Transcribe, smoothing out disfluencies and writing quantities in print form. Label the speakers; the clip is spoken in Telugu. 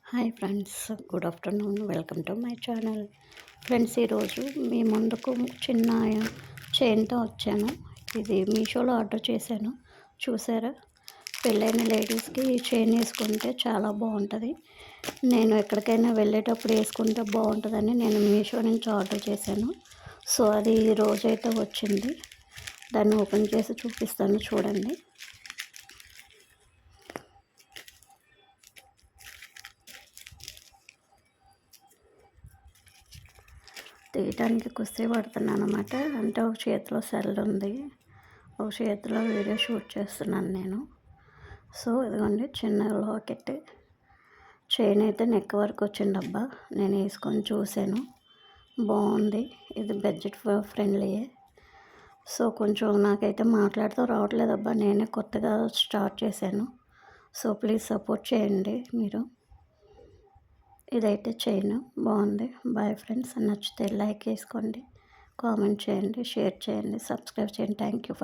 Speaker 1: Hi friends, good afternoon. Welcome to my channel. Friends, ఈరోజు మీ ముందుకు చిన్న చైన్తో వచ్చాను. ఇది మీషోలో ఆర్డర్ చేశాను. చూసారా? పెళ్ళైన లేడీస్కి ఈ చైన్ వేసుకుంటే చాలా బాగుంటుంది. నేను ఎక్కడికైనా వెళ్ళేటప్పుడు వేసుకుంటే బాగుంటుందని నేను మీషో నుంచి ఆర్డర్ చేశాను. సో అది ఈ రోజైతే వచ్చింది. దాన్ని ఓపెన్ చేసి చూపిస్తాను, చూడండి. తీయటానికి కుస్తీ పడుతున్నాను అనమాట. అంటే ఒక చేతిలో సెల్ ఉంది, ఒక చేతిలో వీడియో షూట్ చేస్తున్నాను నేను. సో ఇదిగోండి, చిన్న లాకెట్ చైన్ అయితే నెక్ వరకు వచ్చిందబ్బా. నేను వేసుకొని చూశాను, బాగుంది. ఇది బడ్జెట్ ఫ్రెండ్లీయే. సో కొంచెం నాకైతే మాట్లాడుతూ రావట్లేదబ్బా, నేనే కొత్తగా స్టార్ట్ చేశాను. సో ప్లీజ్ సపోర్ట్ చేయండి మీరు. ఇదైతే చైన్ బాగుంది. Bye friends. నచ్చితే లైక్ చేసుకోండి, కామెంట్ చేయండి, షేర్ చేయండి, సబ్స్క్రైబ్ చేయండి. Thank you.